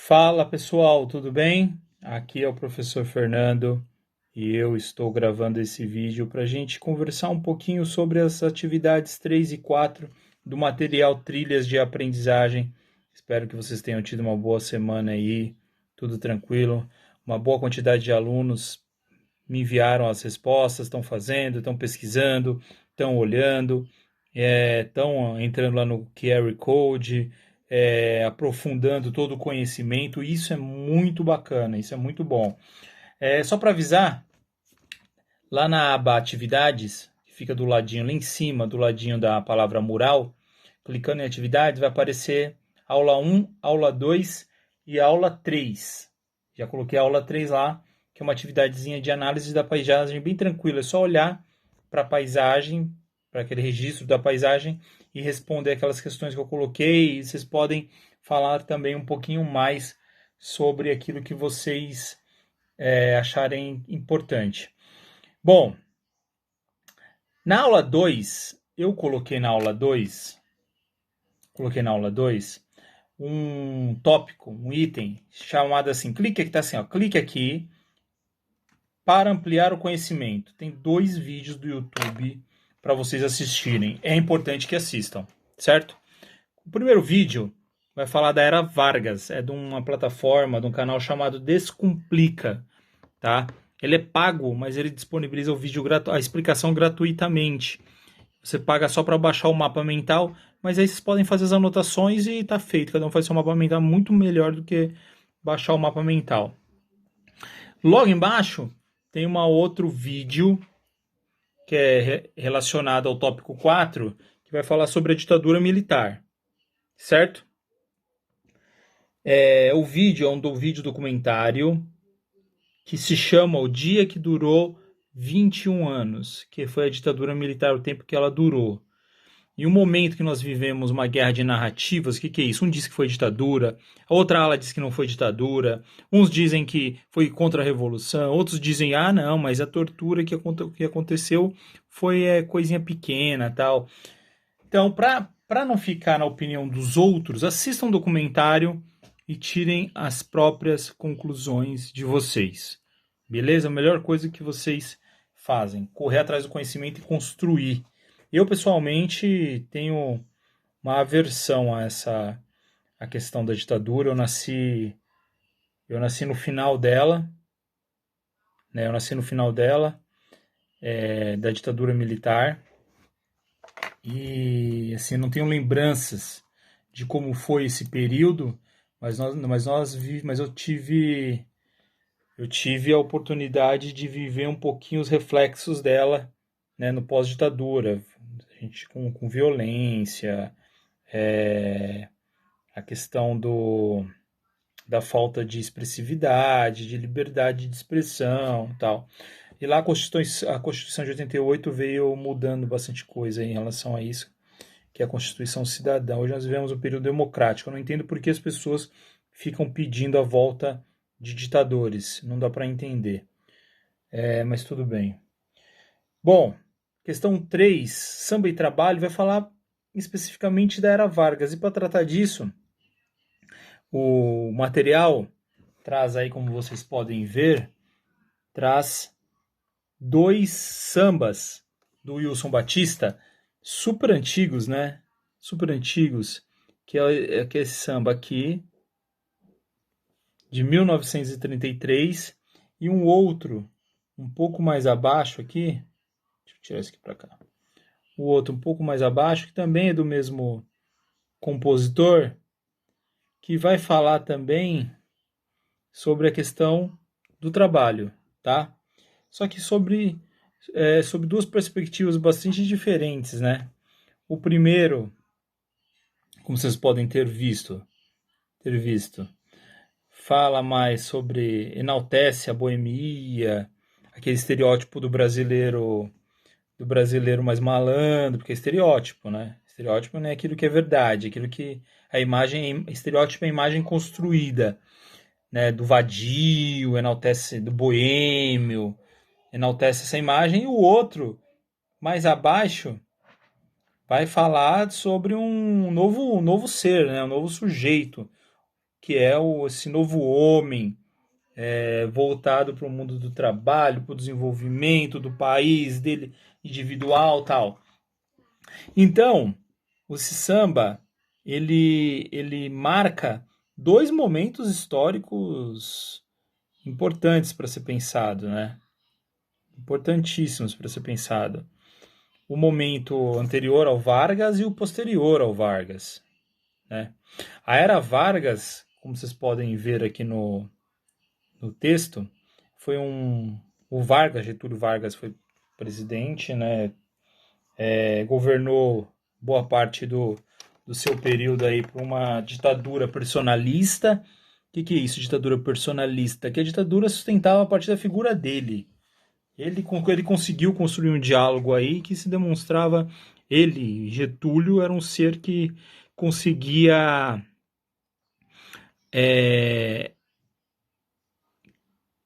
Fala pessoal, tudo bem? Aqui é o professor Fernando e eu estou gravando esse vídeo para a gente conversar um pouquinho sobre as atividades 3 e 4 do material Trilhas de Aprendizagem. Espero que vocês tenham tido uma boa semana aí, tudo tranquilo. Uma boa quantidade de alunos me enviaram as respostas, estão fazendo, estão pesquisando, estão olhando, estão entrando lá no QR Code, aprofundando todo o conhecimento. Isso é muito bacana, isso é muito bom. Só para avisar, lá na aba Atividades, que fica do ladinho, lá em cima, do ladinho da palavra mural, clicando em Atividades, vai aparecer aula 1, aula 2 e aula 3. Já coloquei a aula 3 lá, que é uma atividadezinha de análise da paisagem bem tranquila. É só olhar para a paisagem, para aquele registro da paisagem e responder aquelas questões que eu coloquei. E vocês podem falar também um pouquinho mais sobre aquilo que vocês acharem importante. Bom, na aula 2, eu coloquei na aula 2 um tópico, um item chamado assim, clique aqui, tá assim, ó, clique aqui para ampliar o conhecimento. Tem 2 vídeos do YouTube para vocês assistirem. É importante que assistam, certo? O primeiro vídeo vai falar da Era Vargas, é de uma plataforma, de um canal chamado Descomplica, tá? Ele é pago, mas ele disponibiliza o vídeo a explicação gratuitamente. Você paga só para baixar o mapa mental, mas aí vocês podem fazer as anotações e tá feito. Cada um faz seu mapa mental muito melhor do que baixar o mapa mental. Logo embaixo tem um outro vídeo que é relacionado ao tópico 4, que vai falar sobre a ditadura militar, certo? O vídeo é um vídeo documentário que se chama O Dia que Durou 21 Anos, que foi a ditadura militar, o tempo que ela durou. E o momento que nós vivemos uma guerra de narrativas, o que é isso? Um diz que foi ditadura, a outra ala diz que não foi ditadura, uns dizem que foi contra a revolução, outros dizem, ah não, mas a tortura que aconteceu foi coisinha pequena, tal. Então, para não ficar na opinião dos outros, assistam um documentário e tirem as próprias conclusões de vocês. Beleza? A melhor coisa que vocês fazem, correr atrás do conhecimento e construir. Eu, pessoalmente, tenho uma aversão a questão da ditadura. Eu nasci no final dela, né? Eu nasci no final dela, da ditadura militar. E, assim, não tenho lembranças de como foi esse período, mas eu tive a oportunidade de viver um pouquinho os reflexos dela, né, no pós-ditadura, a gente com violência, a questão da falta de expressividade, de liberdade de expressão e tal. E lá a Constituição de 88 veio mudando bastante coisa em relação a isso, que é a Constituição Cidadã. Hoje nós vivemos um período democrático. Eu não entendo por que as pessoas ficam pedindo a volta de ditadores. Não dá para entender. Mas tudo bem. Bom, questão 3, samba e trabalho, vai falar especificamente da Era Vargas. E para tratar disso, o material traz aí, como vocês podem ver, traz 2 sambas do Wilson Batista, super antigos, né? Super antigos, que é esse samba aqui, de 1933, e um outro, um pouco mais abaixo aqui, deixa eu tirar isso aqui para cá, o outro um pouco mais abaixo, que também é do mesmo compositor, que vai falar também sobre a questão do trabalho, tá? Só que sobre 2 perspectivas bastante diferentes, né? O primeiro, como vocês podem ter visto, fala mais sobre, enaltece a boemia, aquele estereótipo do brasileiro mais malandro, porque é estereótipo, né? Estereótipo não é aquilo que é verdade, aquilo que estereótipo é a imagem construída, né? Do vadio, enaltece do boêmio, enaltece essa imagem, e o outro, mais abaixo, vai falar sobre um novo ser, né? Um novo sujeito, que é esse novo homem voltado para o mundo do trabalho, para o desenvolvimento do país, dele individual, tal. Então, o samba, ele marca dois momentos históricos importantes para ser pensado, né? Importantíssimos para ser pensado. O momento anterior ao Vargas e o posterior ao Vargas, né? A era Vargas, como vocês podem ver aqui no texto, foi o Vargas, Getúlio Vargas foi presidente, né? Governou boa parte do seu período aí por uma ditadura personalista. O que é isso, ditadura personalista? Que a ditadura sustentava a partir da figura dele. Ele conseguiu construir um diálogo aí que se demonstrava. Ele, Getúlio, era um ser que conseguia,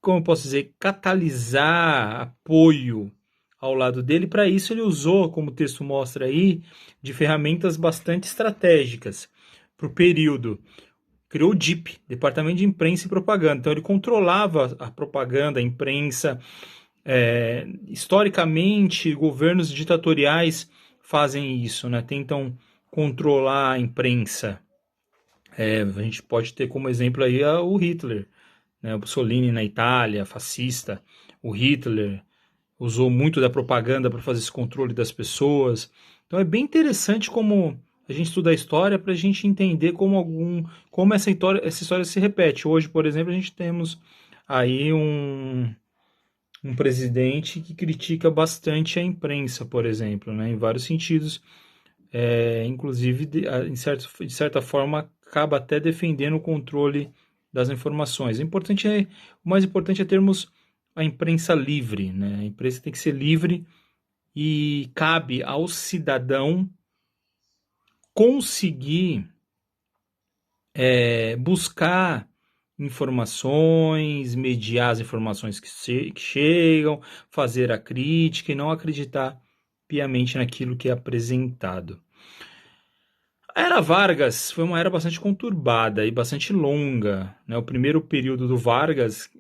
como eu posso dizer, catalisar apoio ao lado dele. Para isso, ele usou, como o texto mostra aí, de ferramentas bastante estratégicas para o período. Criou o DIP, Departamento de Imprensa e Propaganda. Então, ele controlava a propaganda, a imprensa. Historicamente, governos ditatoriais fazem isso, né? Tentam controlar a imprensa. A gente pode ter como exemplo aí o Hitler, né? O Mussolini na Itália, fascista. O Hitler usou muito da propaganda para fazer esse controle das pessoas. Então é bem interessante como a gente estuda a história para a gente entender como essa história se repete. Hoje, por exemplo, a gente temos aí um presidente que critica bastante a imprensa, por exemplo, né, em vários sentidos, inclusive, de certa forma, acaba até defendendo o controle das informações. O mais importante é termos a imprensa livre, né? A imprensa tem que ser livre e cabe ao cidadão conseguir buscar informações, mediar as informações que chegam, fazer a crítica e não acreditar piamente naquilo que é apresentado. A Era Vargas foi uma era bastante conturbada e bastante longa, né? O primeiro período do Vargas,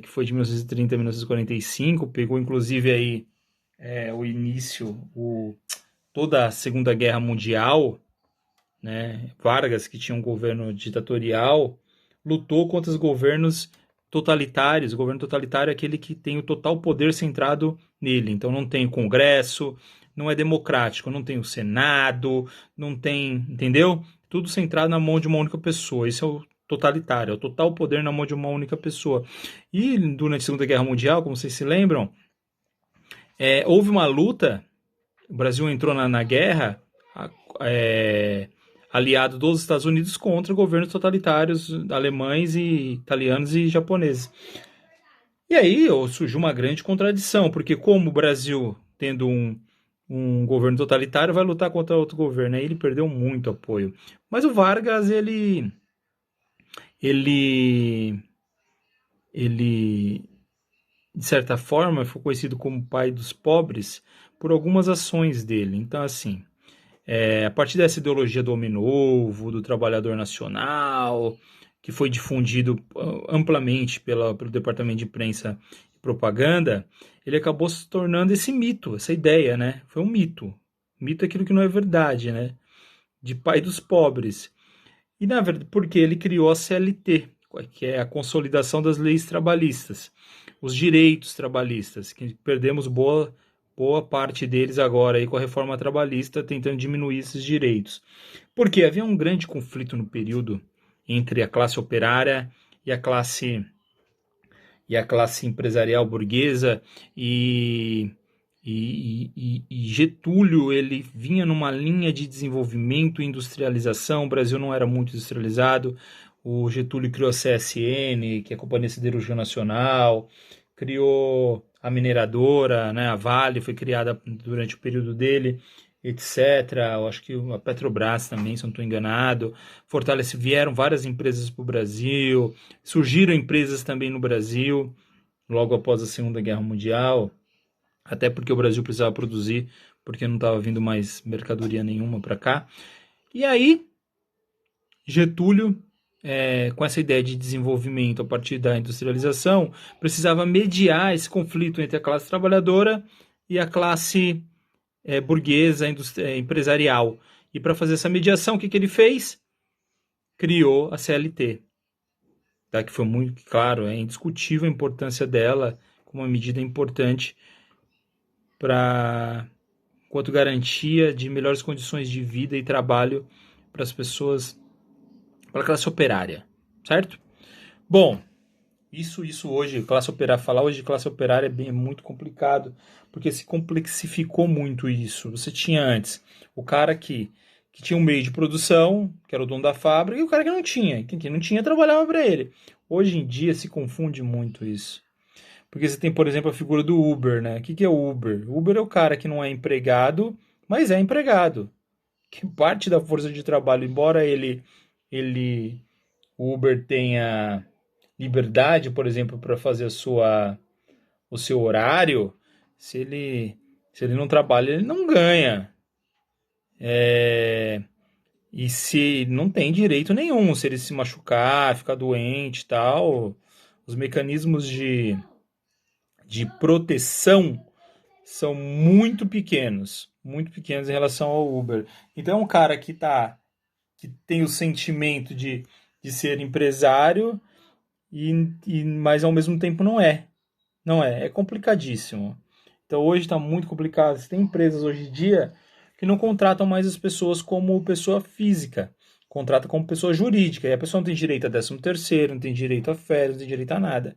que foi de 1930 a 1945, pegou inclusive aí o início, toda a Segunda Guerra Mundial, né? Vargas, que tinha um governo ditatorial, lutou contra os governos totalitários. O governo totalitário é aquele que tem o total poder centrado nele. Então não tem o Congresso, não é democrático, não tem o Senado, não tem, entendeu? Tudo centrado na mão de uma única pessoa. Isso é o totalitário, é o total poder na mão de uma única pessoa. E durante a Segunda Guerra Mundial, como vocês se lembram, houve uma luta, o Brasil entrou na guerra, aliado dos Estados Unidos contra governos totalitários alemães e italianos e japoneses. E aí surgiu uma grande contradição, porque como o Brasil, tendo um governo totalitário, vai lutar contra outro governo, aí ele perdeu muito apoio. Mas o Vargas, ele de certa forma, foi conhecido como pai dos pobres por algumas ações dele. Então, assim, a partir dessa ideologia do homem novo, do trabalhador nacional, que foi difundido amplamente pelo Departamento de Imprensa e Propaganda, ele acabou se tornando esse mito, essa ideia, né? Foi um mito. Mito é aquilo que não é verdade, né? De pai dos pobres. E, na verdade, porque ele criou a CLT, que é a consolidação das leis trabalhistas, os direitos trabalhistas, que perdemos boa parte deles agora aí com a reforma trabalhista, tentando diminuir esses direitos. Porque havia um grande conflito no período entre a classe operária e a classe empresarial burguesa, e Getúlio, ele vinha numa linha de desenvolvimento e industrialização. O Brasil não era muito industrializado. O Getúlio criou a CSN, que é a Companhia Siderúrgica Nacional, criou a mineradora, né? A Vale foi criada durante o período dele, etc. Eu acho que a Petrobras também, se não estou enganado. Vieram várias empresas para o Brasil, surgiram empresas também no Brasil, logo após a Segunda Guerra Mundial, até porque o Brasil precisava produzir, porque não estava vindo mais mercadoria nenhuma para cá. E aí, Getúlio com essa ideia de desenvolvimento a partir da industrialização, precisava mediar esse conflito entre a classe trabalhadora e a classe burguesa empresarial. E para fazer essa mediação, o que ele fez? Criou a CLT, tá? Que foi muito claro, é indiscutível a importância dela como uma medida importante para quanto garantia de melhores condições de vida e trabalho para as pessoas, para a classe operária, certo? Bom, isso hoje, falar hoje de classe operária é muito complicado, porque se complexificou muito isso. Você tinha antes o cara que tinha um meio de produção, que era o dono da fábrica, e o cara que não tinha. Quem não tinha trabalhava para ele. Hoje em dia se confunde muito isso. Porque você tem, por exemplo, a figura do Uber, né? O que é o Uber? O Uber é o cara que não é empregado, mas é empregado. Que parte da força de trabalho, embora o Uber tenha liberdade, por exemplo, para fazer o seu horário, se ele não trabalha, ele não ganha. E se não tem direito nenhum, se ele se machucar, ficar doente e tal, os mecanismos de proteção são muito pequenos em relação ao Uber. Então é um cara que tem o sentimento de ser empresário mas ao mesmo tempo não é. Não é, é complicadíssimo. Então hoje está muito complicado. Tem empresas hoje em dia que não contratam mais as pessoas como pessoa física, contrata como pessoa jurídica. E a pessoa não tem direito a 13º, não tem direito a férias, não tem direito a nada.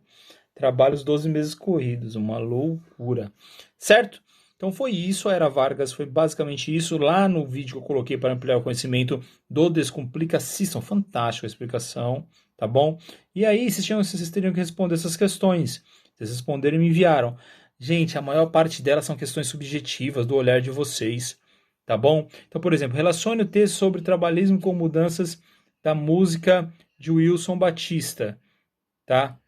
Trabalha os 12 meses corridos, uma loucura. Certo? Então foi isso, a Era Vargas, foi basicamente isso. Lá no vídeo que eu coloquei para ampliar o conhecimento do Descomplica, assistam, fantástica a explicação, tá bom? E aí, vocês teriam que responder essas questões. Vocês responderam e me enviaram. Gente, a maior parte delas são questões subjetivas do olhar de vocês, tá bom? Então, por exemplo, relacione o texto sobre trabalhismo com mudanças da música de Wilson Batista, tá?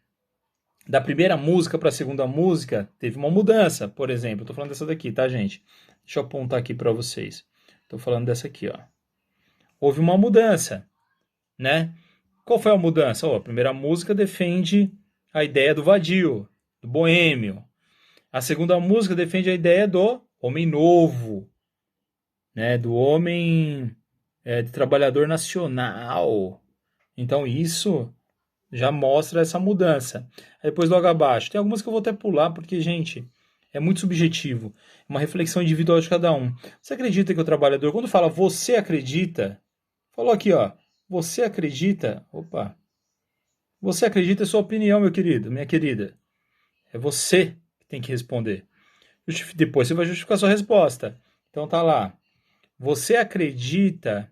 Da primeira música para a segunda música, teve uma mudança, por exemplo. Estou falando dessa daqui, tá, gente? Deixa eu apontar aqui para vocês. Estou falando dessa aqui, ó. Houve uma mudança, né? Qual foi a mudança? A primeira música defende a ideia do vadio, do boêmio. A segunda música defende a ideia do homem novo, né? Do homem de trabalhador nacional. Então isso já mostra essa mudança. Aí depois logo abaixo, tem algumas que eu vou até pular, porque, gente, é muito subjetivo. Uma reflexão individual de cada um. Você acredita que o trabalhador, quando fala você acredita, falou aqui, ó, você acredita, opa, você acredita é sua opinião, meu querido, minha querida. É você que tem que responder. Depois você vai justificar sua resposta. Então tá lá. Você acredita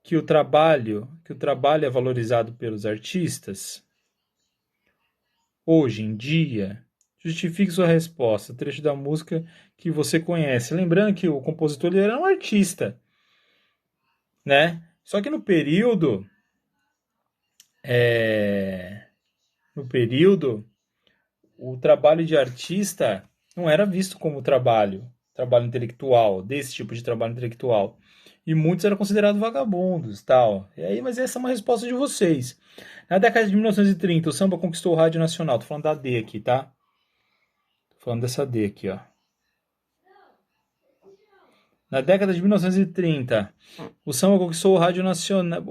que o trabalho é valorizado pelos artistas? Hoje em dia, justifique sua resposta, trecho da música que você conhece. Lembrando que o compositor ele era um artista, né? Só que no período, o trabalho de artista não era visto como trabalho intelectual, desse tipo de trabalho intelectual. E muitos eram considerados vagabundos, tal. E aí, mas essa é uma resposta de vocês. Na década de 1930, o samba conquistou o rádio nacional. Tô falando da D aqui, tá? Tô falando dessa D aqui, ó. Na década de 1930, o samba conquistou o rádio nacional,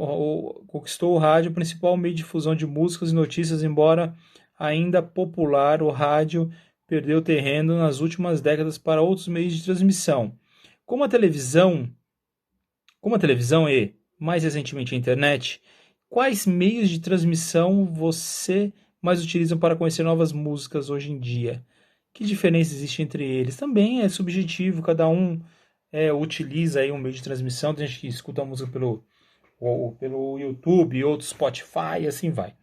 conquistou o rádio, principal meio de difusão de músicas e notícias, embora ainda popular, o rádio perdeu terreno nas últimas décadas para outros meios de transmissão. Como a televisão, e mais recentemente a internet, quais meios de transmissão você mais utiliza para conhecer novas músicas hoje em dia? Que diferença existe entre eles? Também é subjetivo, cada um utiliza aí um meio de transmissão. Tem gente que escuta a música pelo YouTube, outro Spotify, e assim vai.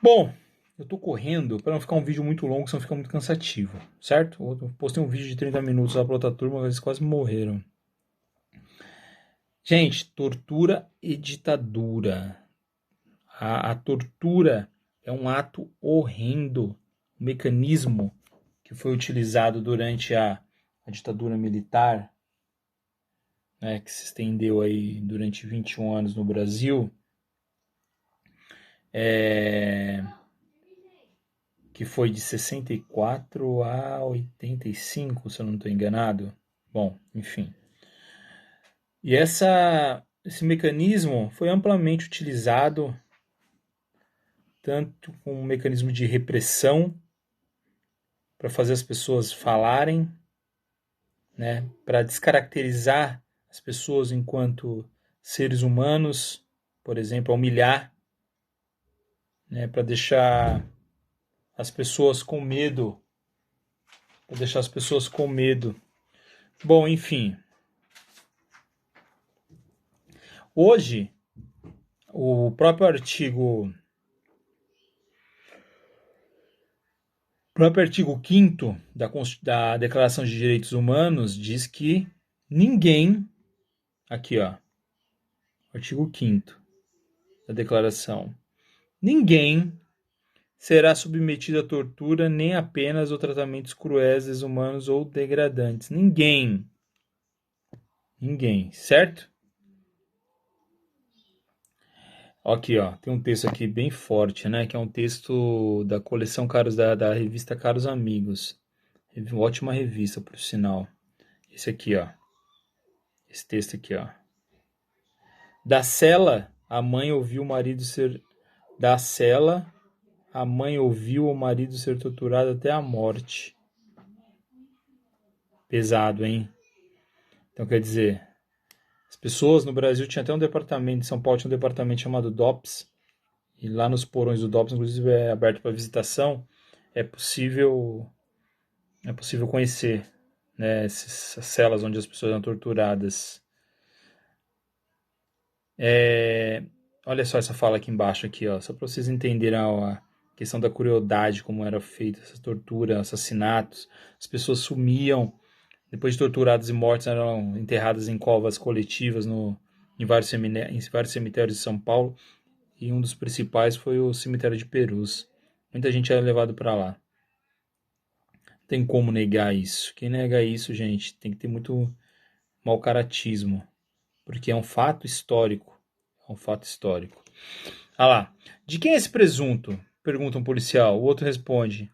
Bom, eu tô correndo para não ficar um vídeo muito longo, senão fica muito cansativo, certo? Eu postei um vídeo de 30 minutos lá para outra turma, eles quase morreram. Gente, tortura e ditadura. A tortura é um ato horrendo, um mecanismo que foi utilizado durante a ditadura militar, né, que se estendeu aí durante 21 anos no Brasil, que foi de 64 a 85, se eu não estou enganado. Bom, enfim. E esse mecanismo foi amplamente utilizado tanto como um mecanismo de repressão para fazer as pessoas falarem, né, para descaracterizar as pessoas enquanto seres humanos, por exemplo, humilhar, né, para deixar as pessoas com medo, Bom, enfim. Hoje, o próprio artigo 5º da Declaração de Direitos Humanos diz que ninguém, aqui ó, artigo 5º da Declaração, ninguém será submetido à tortura nem a penas ou tratamentos cruéis, desumanos ou degradantes. Ninguém, certo? Aqui, ó, tem um texto aqui bem forte, né? Que é um texto da coleção Caros da revista Caros Amigos. Ótima revista, por sinal. Esse aqui, ó. Esse texto aqui, ó. Da cela, a mãe ouviu o marido ser. Da cela, a mãe ouviu o marido ser torturado até a morte. Pesado, hein? Então, quer dizer, as pessoas no Brasil tinham até um departamento, em São Paulo tinha um departamento chamado DOPS, e lá nos porões do DOPS, inclusive é aberto para visitação, é possível conhecer, né, essas celas onde as pessoas eram torturadas. Olha só essa fala aqui embaixo, aqui, ó, só para vocês entenderem a questão da crueldade, como era feita essa tortura, assassinatos. As pessoas sumiam, depois de torturadas e mortas, eram enterradas em covas coletivas em vários cemitérios de São Paulo, e um dos principais foi o cemitério de Perus. Muita gente era levado para lá. Não tem como negar isso. Quem nega isso, gente, tem que ter muito mau caratismo, porque é um fato histórico. É um fato histórico. Ah lá. De quem é esse presunto? Pergunta um policial. O outro responde: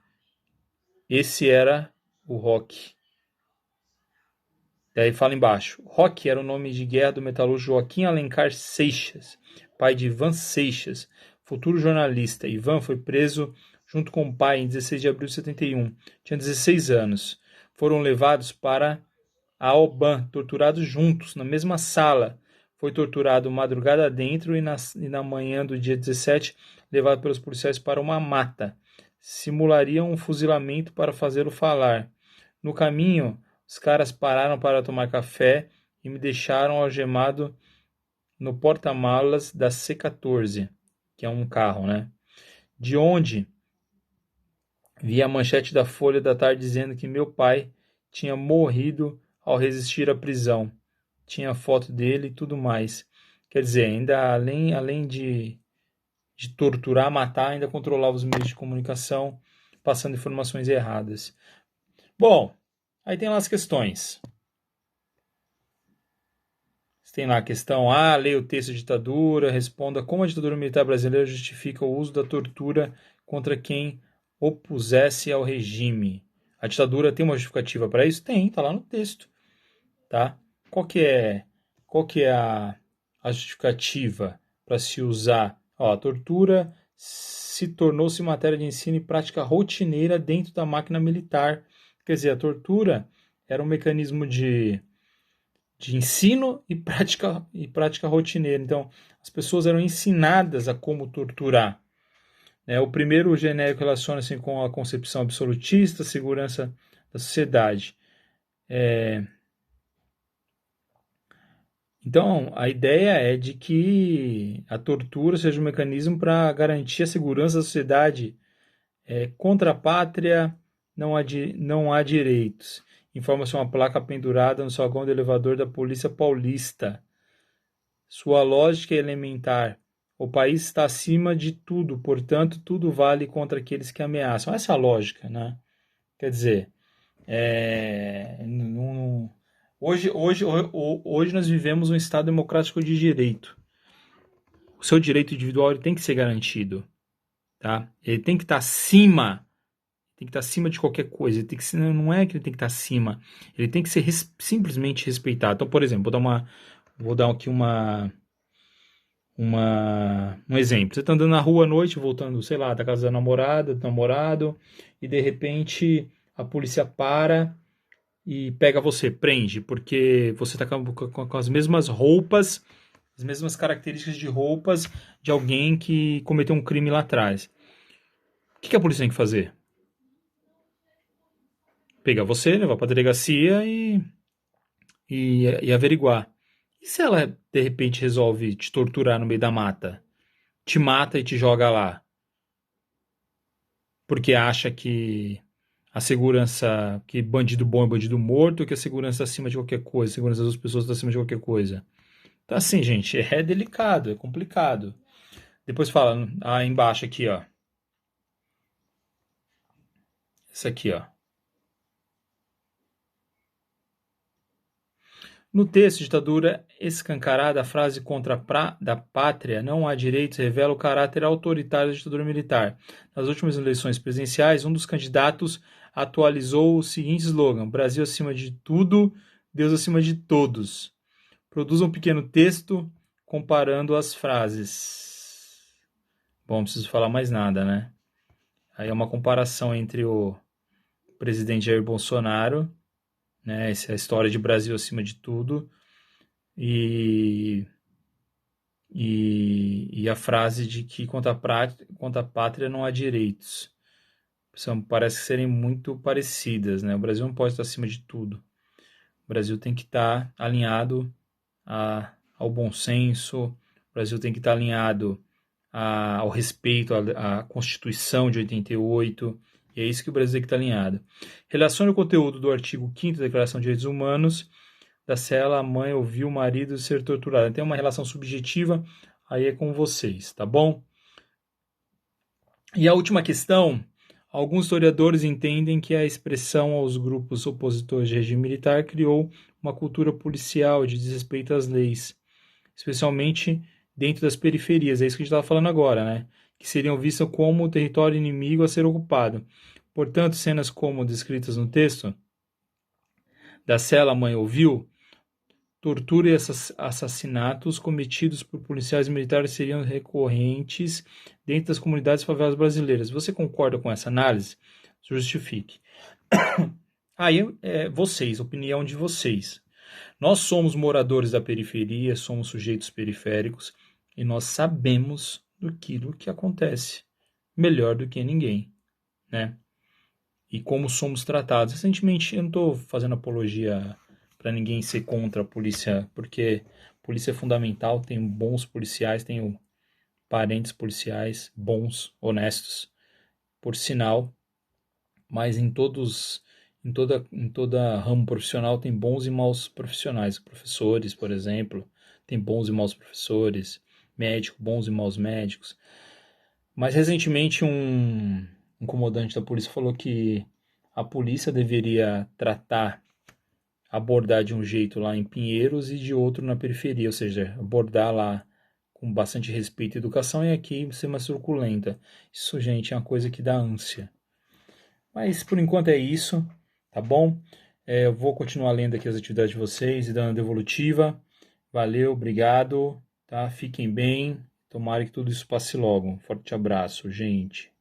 esse era o Roque. Daí fala embaixo. Roque era o nome de guerra do metalúrgico Joaquim Alencar Seixas, pai de Ivan Seixas, futuro jornalista. Ivan foi preso junto com o pai em 16 de abril de 71. Tinha 16 anos. Foram levados para a Oban, torturados juntos, na mesma sala. Foi torturado madrugada dentro e na manhã do dia 17, levado pelos policiais para uma mata. Simulariam um fuzilamento para fazê-lo falar. No caminho, os caras pararam para tomar café e me deixaram algemado no porta-malas da C14, que é um carro, né? De onde vi a manchete da Folha da Tarde dizendo que meu pai tinha morrido ao resistir à prisão. Tinha foto dele e tudo mais. Quer dizer, ainda além de torturar, matar, ainda controlava os meios de comunicação, passando informações erradas. Bom, aí tem lá as questões. Tem lá a questão A, leia o texto de ditadura, responda como a ditadura militar brasileira justifica o uso da tortura contra quem opusesse ao regime. A ditadura tem uma justificativa para isso? Tem, tá lá no texto. Tá? Qual que é a justificativa para se usar? Ó, a tortura se tornou-se matéria de ensino e prática rotineira dentro da máquina militar. Quer dizer, a tortura era um mecanismo de ensino e prática rotineira. Então, as pessoas eram ensinadas a como torturar. O primeiro genérico relaciona-se com a concepção absolutista, segurança da sociedade. Então, a ideia é de que a tortura seja um mecanismo para garantir a segurança da sociedade. Contra a pátria não há direitos. Informa-se uma placa pendurada no saguão do elevador da Polícia Paulista. Sua lógica é elementar. O país está acima de tudo, portanto, tudo vale contra aqueles que ameaçam. Essa é a lógica, né? Quer dizer, hoje nós vivemos um Estado democrático de direito. O seu direito individual ele tem que ser garantido, tá? Ele tem que estar acima, de qualquer coisa. Ele tem que ser, não é que ele tem que estar acima, ele tem que ser simplesmente respeitado. Então, por exemplo, vou dar aqui um exemplo. Você está andando na rua à noite, voltando, sei lá, da casa da namorada, do namorado, e de repente a polícia para e pega você, prende, porque você está com as mesmas roupas, as mesmas características de roupas de alguém que cometeu um crime lá atrás. O que a polícia tem que fazer? Pegar você, levar para a delegacia e averiguar. E se ela, de repente, resolve te torturar no meio da mata? Te mata e te joga lá? Porque acha que a segurança, que bandido bom é bandido morto, que a segurança está acima de qualquer coisa, a segurança das pessoas está acima de qualquer coisa. Então, assim, gente, é delicado, é complicado. Depois fala, embaixo aqui, ó. Isso aqui, ó. No texto, ditadura escancarada, a frase da pátria, não há direitos, revela o caráter autoritário da ditadura militar. Nas últimas eleições presidenciais, um dos candidatos atualizou o seguinte slogan: Brasil acima de tudo, Deus acima de todos. Produza um pequeno texto comparando as frases. Bom, não preciso falar mais nada, né? Aí é uma comparação entre o presidente Jair Bolsonaro, né? Essa é a história de Brasil acima de tudo, e, e a frase de que contra a pátria não há direitos. Parece serem muito parecidas, né? O Brasil não pode estar acima de tudo. O Brasil tem que estar alinhado ao bom senso, o Brasil tem que estar alinhado ao respeito à Constituição de 88, e é isso que o Brasil tem que estar alinhado. Relacione o conteúdo do artigo 5º da Declaração de Direitos Humanos da cela, a mãe ouviu o marido ser torturado. Tem uma relação subjetiva, aí é com vocês, tá bom? E a última questão, alguns historiadores entendem que a expressão aos grupos opositores de regime militar criou uma cultura policial de desrespeito às leis, especialmente dentro das periferias, é isso que a gente estava falando agora, né? Que seriam vistas como território inimigo a ser ocupado. Portanto, cenas como descritas no texto, da cela a mãe ouviu, tortura e assassinatos cometidos por policiais militares seriam recorrentes dentro das comunidades favelas brasileiras. Você concorda com essa análise? Justifique. Aí, vocês, opinião de vocês. Nós somos moradores da periferia, somos sujeitos periféricos e nós sabemos daquilo que acontece melhor do que ninguém, né? E como somos tratados. Recentemente, eu não estou fazendo apologia para ninguém ser contra a polícia, porque a polícia é fundamental, tem bons policiais, tenho parentes policiais bons, honestos, por sinal, mas em toda ramo profissional tem bons e maus profissionais. Professores, por exemplo, tem bons e maus professores, médicos, bons e maus médicos. Mas recentemente um comandante da polícia falou que a polícia deveria abordar de um jeito lá em Pinheiros e de outro na periferia, ou seja, abordar lá com bastante respeito e educação e aqui ser mais truculenta. Isso, gente, é uma coisa que dá ânsia. Mas por enquanto é isso, tá bom? Eu vou continuar lendo aqui as atividades de vocês e dando a devolutiva. Valeu, obrigado, tá? Fiquem bem. Tomara que tudo isso passe logo. Um forte abraço, gente.